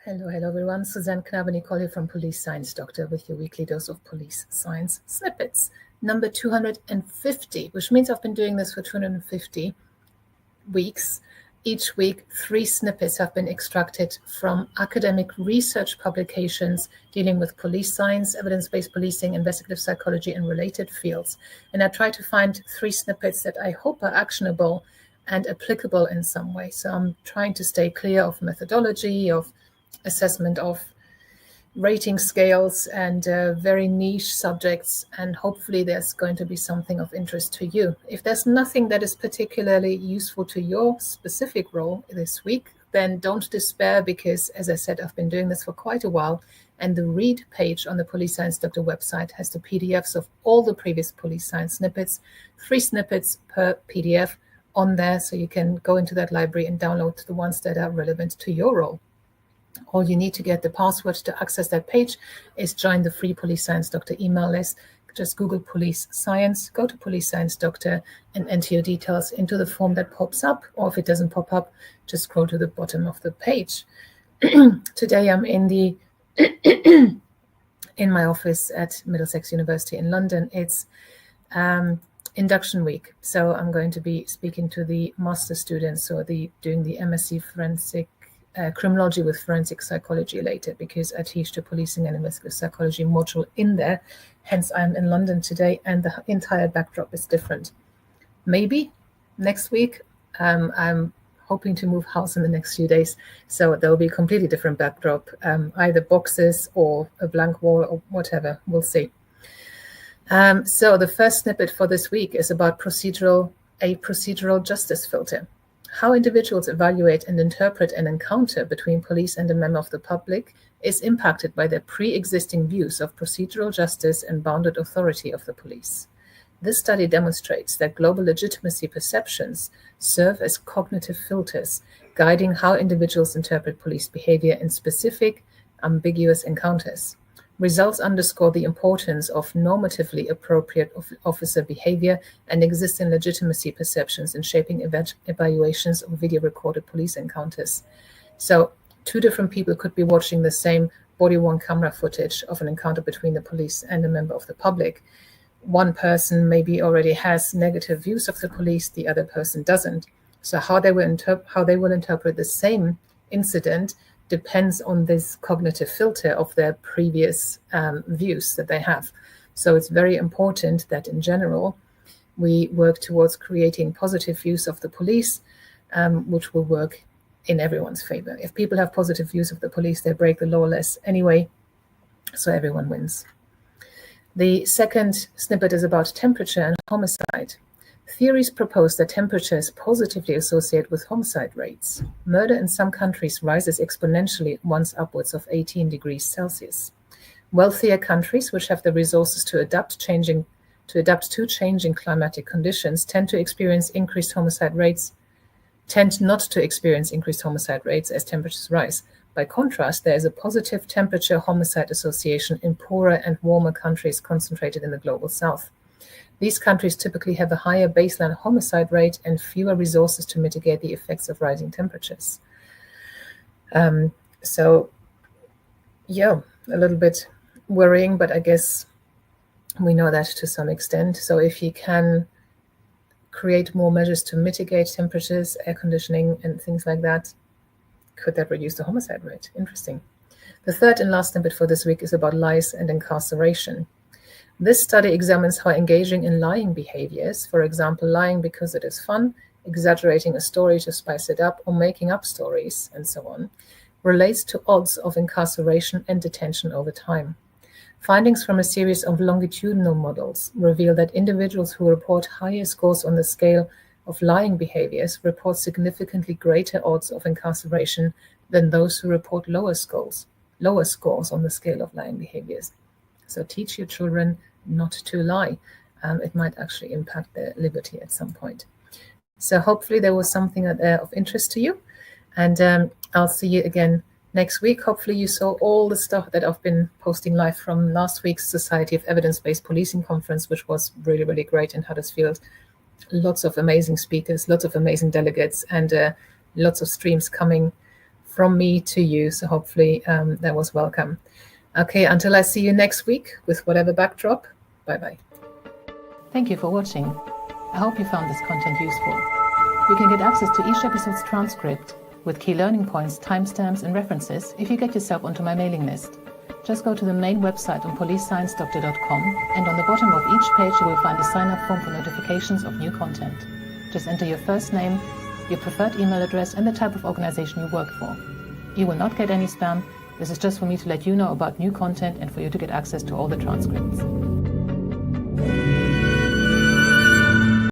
Hello everyone. Suzanne Knabe-Nicole here from Police Science Doctor with your weekly dose of police science snippets. Number 250, which means I've been doing this for 250 weeks. Each week, 3 snippets have been extracted from academic research publications dealing with police science, evidence-based policing, investigative psychology, and related fields. And I try to find 3 snippets that I hope are actionable and applicable in some way. So I'm trying to stay clear of methodology, of assessment, of rating scales, and very niche subjects, and hopefully there's going to be something of interest to you. If there's nothing that is particularly useful to your specific role this week, then don't despair, because as I said, I've been doing this for quite a while, and the read page on the Police Science Doctor website has the PDFs of all the previous police science snippets, 3 snippets per PDF on there, so you can go into that library and download the ones that are relevant to your role. All you need to get the password to access that page is join the free Police Science Doctor email list. Just Google Police Science, go to Police Science Doctor, and enter your details into the form that pops up. Or if it doesn't pop up, just scroll to the bottom of the page. Today I'm in my office at Middlesex University in London. It's induction week, so I'm going to be speaking to the master students, or doing the MSc Forensic Criminology with Forensic Psychology later, because I teach the Policing and Investigative Psychology module in there. Hence, I'm in London today, and the entire backdrop is different. Maybe next week, I'm hoping to move house in the next few days, so there'll be a completely different backdrop, either boxes or a blank wall or whatever. We'll see. So the first snippet for this week is about a procedural justice filter. How individuals evaluate and interpret an encounter between police and a member of the public is impacted by their pre-existing views of procedural justice and bounded authority of the police. This study demonstrates that global legitimacy perceptions serve as cognitive filters, guiding how individuals interpret police behavior in specific, ambiguous encounters. Results underscore the importance of normatively appropriate officer behavior and existing legitimacy perceptions in shaping evaluations of video-recorded police encounters. So 2 different people could be watching the same body-worn camera footage of an encounter between the police and a member of the public. One person maybe already has negative views of the police, the other person doesn't. So how they will interpret the same incident depends on this cognitive filter of their previous views that they have. So it's very important that in general, we work towards creating positive views of the police, which will work in everyone's favor. If people have positive views of the police, they break the law less anyway, so everyone wins. The second snippet is about temperature and homicide. Theories propose that temperature is positively associated with homicide rates. Murder in some countries rises exponentially once upwards of 18 degrees Celsius. Wealthier countries, which have the resources to adapt to changing climatic conditions, tend not to experience increased homicide rates as temperatures rise. By contrast, there is a positive temperature homicide association in poorer and warmer countries concentrated in the global south. These countries typically have a higher baseline homicide rate and fewer resources to mitigate the effects of rising temperatures. So, yeah, a little bit worrying, but I guess we know that to some extent. So if you can create more measures to mitigate temperatures, air conditioning, and things like that, could that reduce the homicide rate? Interesting. The third and last snippet for this week is about lies and incarceration. This study examines how engaging in lying behaviors, for example, lying because it is fun, exaggerating a story to spice it up, or making up stories, and so on, relates to odds of incarceration and detention over time. Findings from a series of longitudinal models reveal that individuals who report higher scores on the scale of lying behaviors report significantly greater odds of incarceration than those who report lower scores on the scale of lying behaviors. So teach your children not to lie. It might actually impact their liberty at some point. So hopefully there was something of interest to you. And I'll see you again next week. Hopefully you saw all the stuff that I've been posting live from last week's Society of Evidence-Based Policing conference, which was really, really great in Huddersfield. Lots of amazing speakers, lots of amazing delegates, and lots of streams coming from me to you. So hopefully that was welcome. Okay, until I see you next week with whatever backdrop, bye-bye. Thank you for watching. I hope you found this content useful. You can get access to each episode's transcript with key learning points, timestamps, and references if you get yourself onto my mailing list. Just go to the main website on policesciencedoctor.com, and on the bottom of each page you will find a sign-up form for notifications of new content. Just enter your first name, your preferred email address, and the type of organization you work for. You will not get any spam. This is just for me to let you know about new content and for you to get access to all the transcripts.